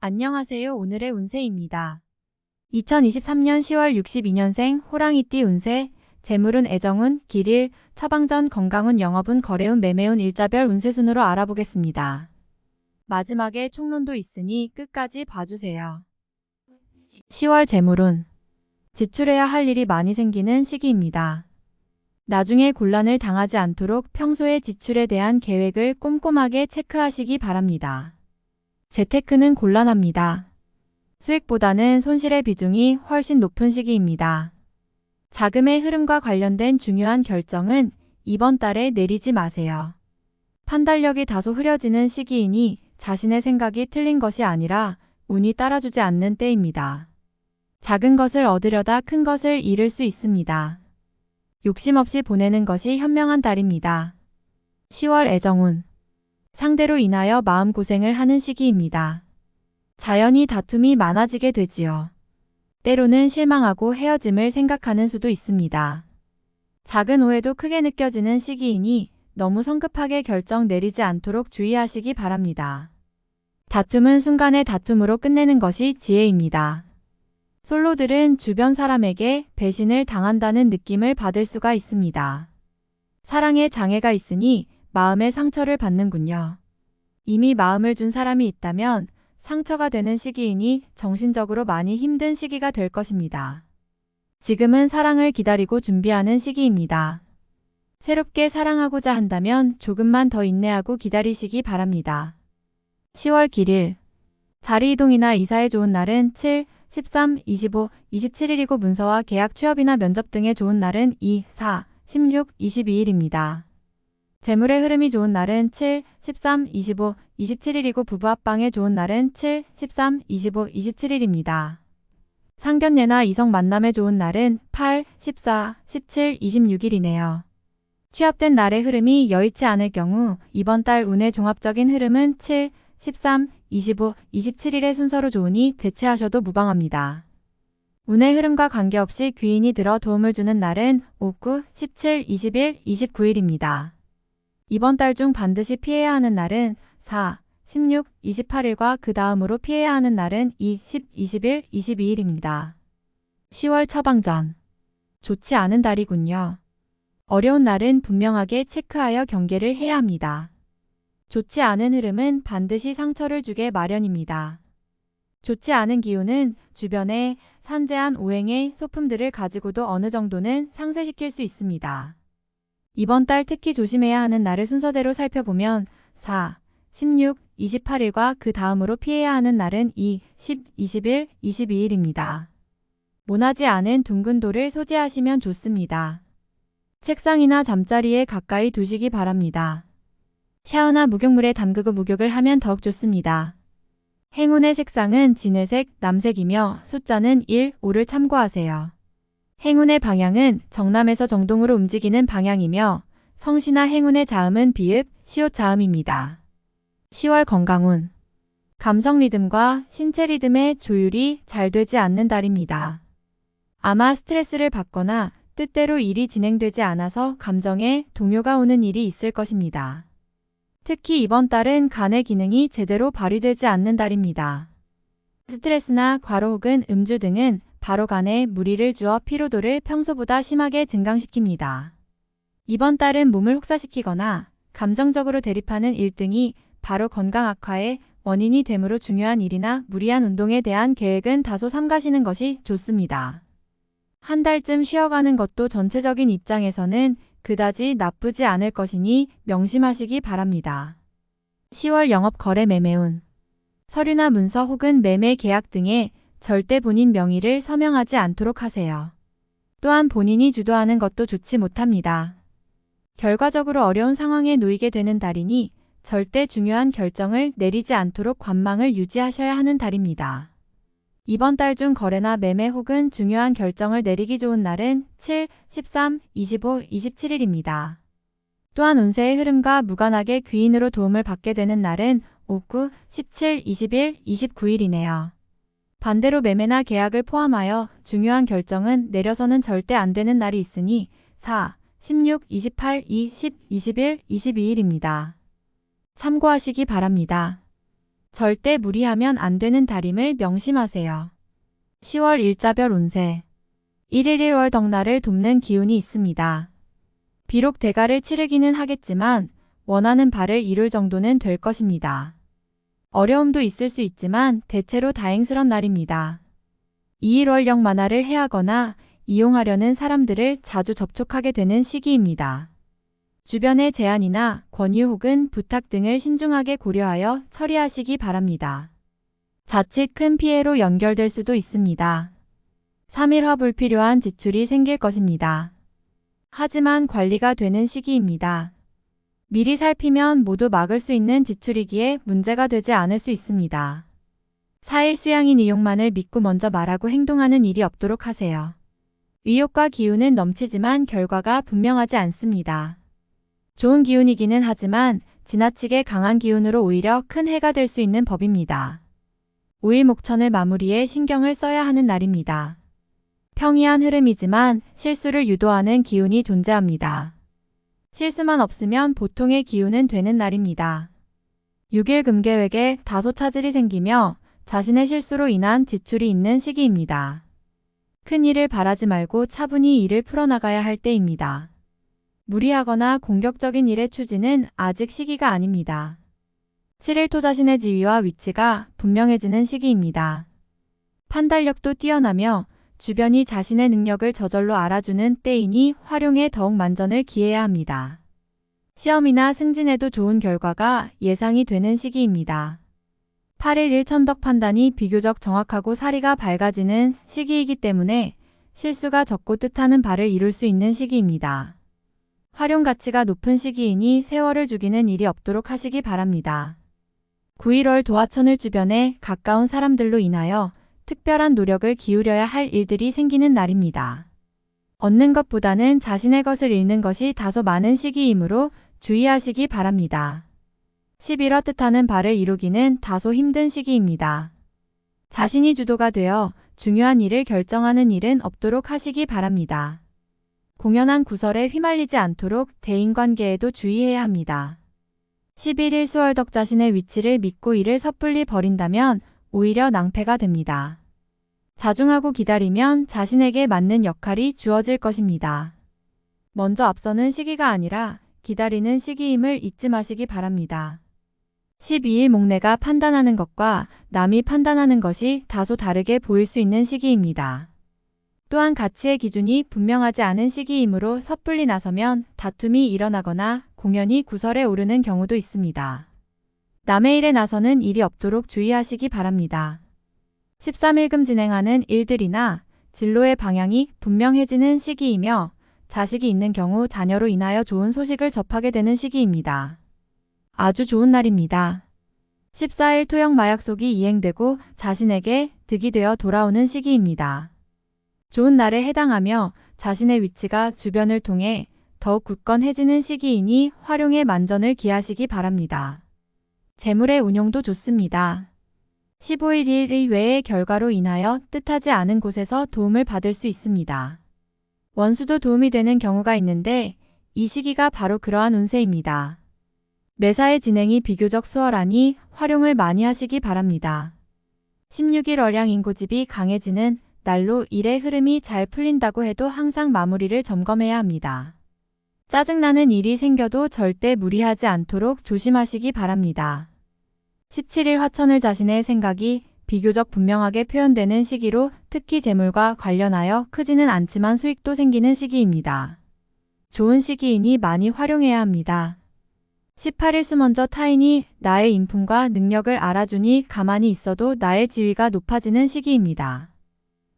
안녕하세요. 오늘의 운세입니다. 2023년 10월 62년생 호랑이띠 운세, 재물운, 애정운, 길일, 처방전, 건강운, 영업운, 거래운, 매매운, 일자별 운세 순으로 알아보겠습니다. 마지막에 총론도 있으니 끝까지 봐주세요. 10월 재물운. 지출해야 할 일이 많이 생기는 시기입니다. 나중에 곤란을 당하지 않도록 평소에 지출에 대한 계획을 꼼꼼하게 체크하시기 바랍니다. 재테크는 곤란합니다. 수익보다는 손실의 비중이 훨씬 높은 시기입니다. 자금의 흐름과 관련된 중요한 결정은 이번 달에 내리지 마세요. 판단력이 다소 흐려지는 시기이니 자신의 생각이 틀린 것이 아니라 운이 따라주지 않는 때입니다. 작은 것을 얻으려다 큰 것을 잃을 수 있습니다. 욕심 없이 보내는 것이 현명한 달입니다. 10월 애정운. 상대로 인하여 마음고생을 하는 시기입니다. 자연히 다툼이 많아지게 되지요. 때로는 실망하고 헤어짐을 생각하는 수도 있습니다. 작은 오해도 크게 느껴지는 시기이니 너무 성급하게 결정 내리지 않도록 주의하시기 바랍니다. 다툼은 순간의 다툼으로 끝내는 것이 지혜입니다. 솔로들은 주변 사람에게 배신을 당한다는 느낌을 받을 수가 있습니다. 사랑에 장애가 있으니 마음의 상처를 받는군요. 이미 마음을 준 사람이 있다면 상처가 되는 시기이니 정신적으로 많이 힘든 시기가 될 것입니다. 지금은 사랑을 기다리고 준비하는 시기입니다. 새롭게 사랑하고자 한다면 조금만 더 인내하고 기다리시기 바랍니다. 10월 길일. 자리 이동이나 이사에 좋은 날은 7, 13, 25, 27일이고 문서와 계약, 취업이나 면접 등에 좋은 날은 2, 4, 16, 22일입니다. 재물의 흐름이 좋은 날은 7, 13, 25, 27일이고 부부 합방에 좋은 날은 7, 13, 25, 27일입니다. 상견례나 이성 만남에 좋은 날은 8, 14, 17, 26일이네요. 취합된 날의 흐름이 여의치 않을 경우 이번 달 운의 종합적인 흐름은 7, 13, 25, 27일의 순서로 좋으니 대체하셔도 무방합니다. 운의 흐름과 관계없이 귀인이 들어 도움을 주는 날은 5, 9, 17, 21, 29일입니다. 이번 달 중 반드시 피해야 하는 날은 4, 16, 28일과 그 다음으로 피해야 하는 날은 2, 10, 21, 22일입니다. 10월 처방전. 좋지 않은 달이군요. 어려운 날은 분명하게 체크하여 경계를 해야 합니다. 좋지 않은 흐름은 반드시 상처를 주게 마련입니다. 좋지 않은 기운은 주변에 산재한 오행의 소품들을 가지고도 어느 정도는 상쇄시킬 수 있습니다. 이번 달 특히 조심해야 하는 날을 순서대로 살펴보면 4, 16, 28일과 그 다음으로 피해야 하는 날은 2, 10, 21, 22일입니다. 모나지 않은 둥근 돌을 소지하시면 좋습니다. 책상이나 잠자리에 가까이 두시기 바랍니다. 샤워나 목욕물에 담그고 목욕을 하면 더욱 좋습니다. 행운의 색상은 진회색, 남색이며 숫자는 1, 5를 참고하세요. 행운의 방향은 정남에서 정동으로 움직이는 방향이며 성시나 행운의 자음은 비읍, 시옷 자음입니다. 10월 건강운. 감성 리듬과 신체 리듬의 조율이 잘 되지 않는 달입니다. 아마 스트레스를 받거나 뜻대로 일이 진행되지 않아서 감정에 동요가 오는 일이 있을 것입니다. 특히 이번 달은 간의 기능이 제대로 발휘되지 않는 달입니다. 스트레스나 과로 혹은 음주 등은 바로 간에 무리를 주어 피로도를 평소보다 심하게 증강시킵니다. 이번 달은 몸을 혹사시키거나 감정적으로 대립하는 일 등이 바로 건강 악화의 원인이 되므로 중요한 일이나 무리한 운동에 대한 계획은 다소 삼가시는 것이 좋습니다. 한 달쯤 쉬어가는 것도 전체적인 입장에서는 그다지 나쁘지 않을 것이니 명심하시기 바랍니다. 10월 영업 거래 매매운. 서류나 문서 혹은 매매 계약 등에 절대 본인 명의를 서명하지 않도록 하세요. 또한 본인이 주도하는 것도 좋지 못합니다. 결과적으로 어려운 상황에 놓이게 되는 달이니 절대 중요한 결정을 내리지 않도록 관망을 유지하셔야 하는 달입니다. 이번 달 중 거래나 매매 혹은 중요한 결정을 내리기 좋은 날은 7, 13, 25, 27일입니다. 또한 운세의 흐름과 무관하게 귀인으로 도움을 받게 되는 날은 5, 9, 17, 21, 29일이네요. 반대로 매매나 계약을 포함하여 중요한 결정은 내려서는 절대 안 되는 날이 있으니 4, 16, 28, 2, 10, 21, 22일입니다. 참고하시기 바랍니다. 절대 무리하면 안 되는 달임을 명심하세요. 10월 일자별 운세 1일 1월 덕날을 돕는 기운이 있습니다. 비록 대가를 치르기는 하겠지만 원하는 바를 이룰 정도는 될 것입니다. 어려움도 있을 수 있지만 대체로 다행스런 날입니다. 2일월령 만화를 해하거나 이용하려는 사람들을 자주 접촉하게 되는 시기입니다. 주변의 제안이나 권유 혹은 부탁 등을 신중하게 고려하여 처리하시기 바랍니다. 자칫 큰 피해로 연결될 수도 있습니다. 3일화 불필요한 지출이 생길 것입니다. 하지만 관리가 되는 시기입니다. 미리 살피면 모두 막을 수 있는 지출이기에 문제가 되지 않을 수 있습니다. 4일 수양인 이용만을 믿고 먼저 말하고 행동하는 일이 없도록 하세요. 의욕과 기운은 넘치지만 결과가 분명하지 않습니다. 좋은 기운이기는 하지만 지나치게 강한 기운으로 오히려 큰 해가 될 수 있는 법입니다. 5일 목천을 마무리해 신경을 써야 하는 날입니다. 평이한 흐름이지만 실수를 유도하는 기운이 존재합니다. 실수만 없으면 보통의 기운은 되는 날입니다. 6일 금계획에 다소 차질이 생기며 자신의 실수로 인한 지출이 있는 시기입니다. 큰 일을 바라지 말고 차분히 일을 풀어나가야 할 때입니다. 무리하거나 공격적인 일의 추진은 아직 시기가 아닙니다. 7일 토 자신의 지위와 위치가 분명해지는 시기입니다. 판단력도 뛰어나며 주변이 자신의 능력을 저절로 알아주는 때이니 활용에 더욱 만전을 기해야 합니다. 시험이나 승진에도 좋은 결과가 예상이 되는 시기입니다. 8일 일천덕 판단이 비교적 정확하고 사리가 밝아지는 시기이기 때문에 실수가 적고 뜻하는 바를 이룰 수 있는 시기입니다. 활용 가치가 높은 시기이니 세월을 죽이는 일이 없도록 하시기 바랍니다. 9일월 도화천을 주변에 가까운 사람들로 인하여 특별한 노력을 기울여야 할 일들이 생기는 날입니다. 얻는 것보다는 자신의 것을 잃는 것이 다소 많은 시기이므로 주의하시기 바랍니다. 11월 뜻하는 바를 이루기는 다소 힘든 시기입니다. 자신이 주도가 되어 중요한 일을 결정하는 일은 없도록 하시기 바랍니다. 공연한 구설에 휘말리지 않도록 대인관계에도 주의해야 합니다. 11일 수월덕 자신의 위치를 믿고 일을 섣불리 버린다면 오히려 낭패가 됩니다. 자중하고 기다리면 자신에게 맞는 역할이 주어질 것입니다. 먼저 앞서는 시기가 아니라 기다리는 시기임을 잊지 마시기 바랍니다. 12일 목내가 판단하는 것과 남이 판단하는 것이 다소 다르게 보일 수 있는 시기입니다. 또한 가치의 기준이 분명하지 않은 시기이므로 섣불리 나서면 다툼이 일어나거나 공연히 구설에 오르는 경우도 있습니다. 남의 일에 나서는 일이 없도록 주의하시기 바랍니다. 13일금 진행하는 일들이나 진로의 방향이 분명해지는 시기이며 자식이 있는 경우 자녀로 인하여 좋은 소식을 접하게 되는 시기입니다. 아주 좋은 날입니다. 14일 토역 마약속이 이행되고 자신에게 득이 되어 돌아오는 시기입니다. 좋은 날에 해당하며 자신의 위치가 주변을 통해 더욱 굳건해지는 시기이니 활용에 만전을 기하시기 바랍니다. 재물의 운용도 좋습니다. 15일 일 외의 결과로 인하여 뜻하지 않은 곳에서 도움을 받을 수 있습니다. 원수도 도움이 되는 경우가 있는데 이 시기가 바로 그러한 운세입니다. 매사의 진행이 비교적 수월하니 활용을 많이 하시기 바랍니다. 16일 월양 인고집이 강해지는 날로 일의 흐름이 잘 풀린다고 해도 항상 마무리를 점검해야 합니다. 짜증나는 일이 생겨도 절대 무리하지 않도록 조심하시기 바랍니다. 17일 화천을 자신의 생각이 비교적 분명하게 표현되는 시기로 특히 재물과 관련하여 크지는 않지만 수익도 생기는 시기입니다. 좋은 시기이니 많이 활용해야 합니다. 18일 수먼저 타인이 나의 인품과 능력을 알아주니 가만히 있어도 나의 지위가 높아지는 시기입니다.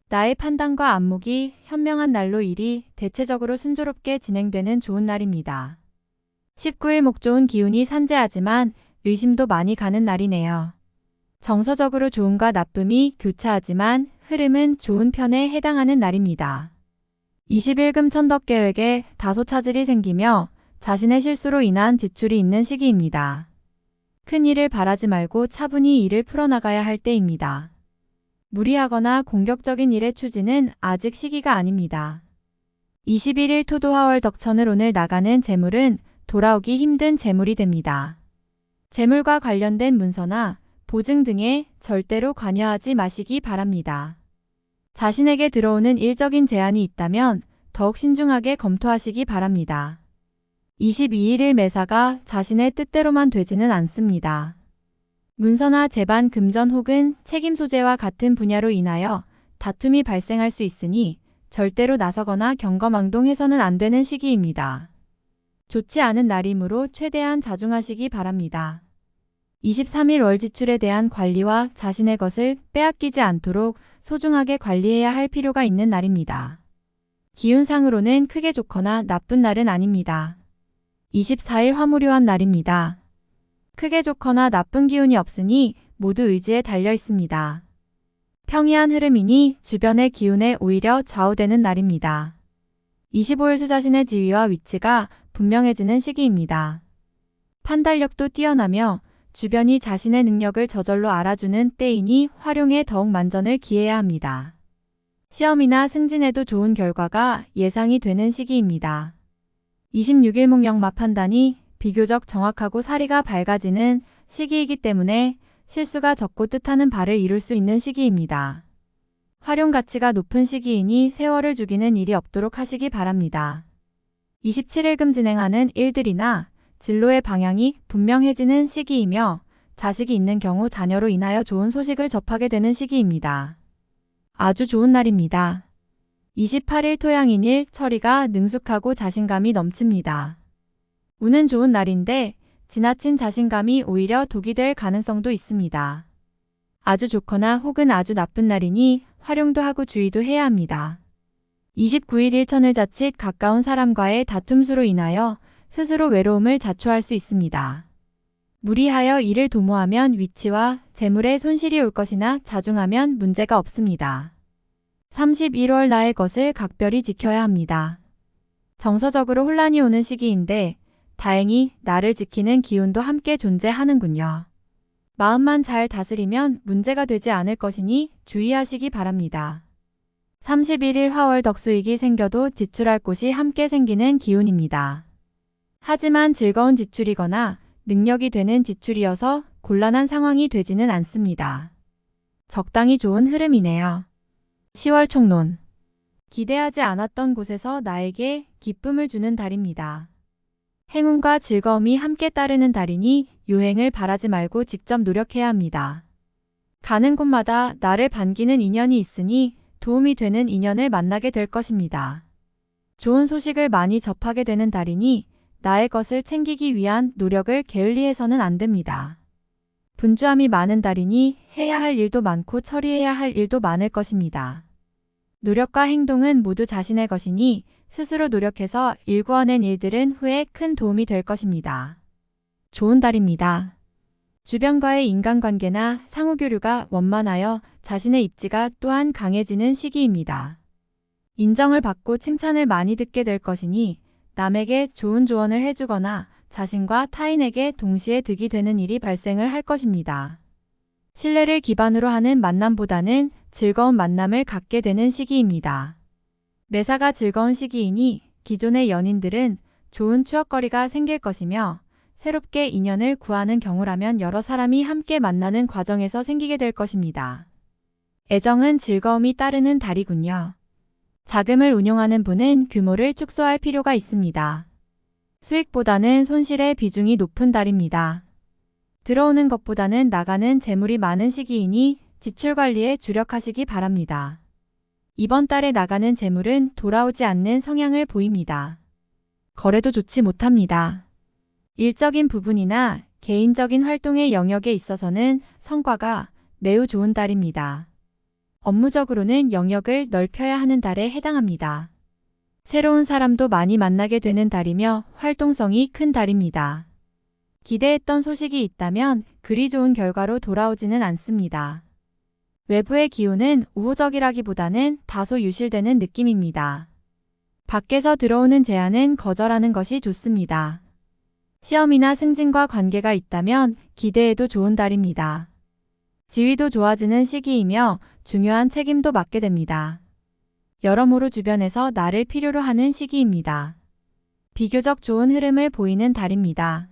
나의 판단과 안목이 현명한 날로 일이 대체적으로 순조롭게 진행되는 좋은 날입니다. 19일 목 좋은 기운이 산재하지만 의심도 많이 가는 날이네요. 정서적으로 좋음과 나쁨이 교차하지만 흐름은 좋은 편에 해당하는 날입니다. 20일 금천덕 계획에 다소 차질이 생기며 자신의 실수로 인한 지출이 있는 시기입니다. 큰 일을 바라지 말고 차분히 일을 풀어나가야 할 때입니다. 무리하거나 공격적인 일의 추진은 아직 시기가 아닙니다. 21일 토도화월 덕천을 오늘 나가는 재물은 돌아오기 힘든 재물이 됩니다. 재물과 관련된 문서나 보증 등에 절대로 관여하지 마시기 바랍니다. 자신에게 들어오는 일적인 제안이 있다면 더욱 신중하게 검토하시기 바랍니다. 22일 매사가 자신의 뜻대로만 되지는 않습니다. 문서나 재반, 금전 혹은 책임 소재와 같은 분야로 인하여 다툼이 발생할 수 있으니 절대로 나서거나 경거망동해서는 안 되는 시기입니다. 좋지 않은 날이므로 최대한 자중하시기 바랍니다. 23일 월 지출에 대한 관리와 자신의 것을 빼앗기지 않도록 소중하게 관리해야 할 필요가 있는 날입니다. 기운상으로는 크게 좋거나 나쁜 날은 아닙니다. 24일 화무료한 날입니다. 크게 좋거나 나쁜 기운이 없으니 모두 의지에 달려 있습니다. 평이한 흐름이니 주변의 기운에 오히려 좌우되는 날입니다. 25일 수자신의 지위와 위치가 분명해지는 시기입니다. 판단력도 뛰어나며 주변이 자신의 능력을 저절로 알아주는 때이니 활용에 더욱 만전을 기해야 합니다. 시험이나 승진에도 좋은 결과가 예상이 되는 시기입니다. 26일 목령마 판단이 비교적 정확하고 사리가 밝아지는 시기이기 때문에 실수가 적고 뜻하는 바를 이룰 수 있는 시기입니다. 활용 가치가 높은 시기이니 세월을 죽이는 일이 없도록 하시기 바랍니다. 27일금 진행하는 일들이나 진로의 방향이 분명해지는 시기이며 자식이 있는 경우 자녀로 인하여 좋은 소식을 접하게 되는 시기입니다. 아주 좋은 날입니다. 28일 토양인일 처리가 능숙하고 자신감이 넘칩니다. 운은 좋은 날인데 지나친 자신감이 오히려 독이 될 가능성도 있습니다. 아주 좋거나 혹은 아주 나쁜 날이니 활용도 하고 주의도 해야 합니다. 29일 일천을 자칫 가까운 사람과의 다툼수로 인하여 스스로 외로움을 자초할 수 있습니다. 무리하여 일을 도모하면 위치와 재물에 손실이 올 것이나 자중하면 문제가 없습니다. 31월 나의 것을 각별히 지켜야 합니다. 정서적으로 혼란이 오는 시기인데 다행히 나를 지키는 기운도 함께 존재하는군요. 마음만 잘 다스리면 문제가 되지 않을 것이니 주의하시기 바랍니다. 31일 화월 덕수익이 생겨도 지출할 곳이 함께 생기는 기운입니다. 하지만 즐거운 지출이거나 능력이 되는 지출이어서 곤란한 상황이 되지는 않습니다. 적당히 좋은 흐름이네요. 10월 총론. 기대하지 않았던 곳에서 나에게 기쁨을 주는 달입니다. 행운과 즐거움이 함께 따르는 달이니 유행을 바라지 말고 직접 노력해야 합니다. 가는 곳마다 나를 반기는 인연이 있으니 도움이 되는 인연을 만나게 될 것입니다. 좋은 소식을 많이 접하게 되는 달이니 나의 것을 챙기기 위한 노력을 게을리해서는 안 됩니다. 분주함이 많은 달이니 해야 할 일도 많고 처리해야 할 일도 많을 것입니다. 노력과 행동은 모두 자신의 것이니 스스로 노력해서 일구어낸 일들은 후에 큰 도움이 될 것입니다. 좋은 달입니다. 주변과의 인간관계나 상호교류가 원만하여 자신의 입지가 또한 강해지는 시기입니다. 인정을 받고 칭찬을 많이 듣게 될 것이니 남에게 좋은 조언을 해주거나 자신과 타인에게 동시에 득이 되는 일이 발생을 할 것입니다. 신뢰를 기반으로 하는 만남보다는 즐거운 만남을 갖게 되는 시기입니다. 매사가 즐거운 시기이니 기존의 연인들은 좋은 추억거리가 생길 것이며 새롭게 인연을 구하는 경우라면 여러 사람이 함께 만나는 과정에서 생기게 될 것입니다. 애정은 즐거움이 따르는 달이군요. 자금을 운용하는 분은 규모를 축소할 필요가 있습니다. 수익보다는 손실의 비중이 높은 달입니다. 들어오는 것보다는 나가는 재물이 많은 시기이니 지출 관리에 주력하시기 바랍니다. 이번 달에 나가는 재물은 돌아오지 않는 성향을 보입니다. 거래도 좋지 못합니다. 일적인 부분이나 개인적인 활동의 영역에 있어서는 성과가 매우 좋은 달입니다. 업무적으로는 영역을 넓혀야 하는 달에 해당합니다. 새로운 사람도 많이 만나게 되는 달이며 활동성이 큰 달입니다. 기대했던 소식이 있다면 그리 좋은 결과로 돌아오지는 않습니다. 외부의 기운은 우호적이라기보다는 다소 유실되는 느낌입니다. 밖에서 들어오는 제안은 거절하는 것이 좋습니다. 시험이나 승진과 관계가 있다면 기대해도 좋은 달입니다. 지위도 좋아지는 시기이며 중요한 책임도 맡게 됩니다. 여러모로 주변에서 나를 필요로 하는 시기입니다. 비교적 좋은 흐름을 보이는 달입니다.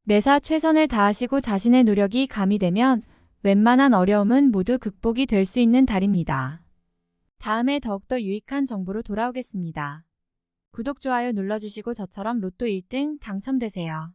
매사 최선을 다하시고 자신의 노력이 가미되면 웬만한 어려움은 모두 극복이 될 수 있는 달입니다. 다음에 더욱더 유익한 정보로 돌아오겠습니다. 구독, 좋아요 눌러주시고 저처럼 로또 1등 당첨되세요.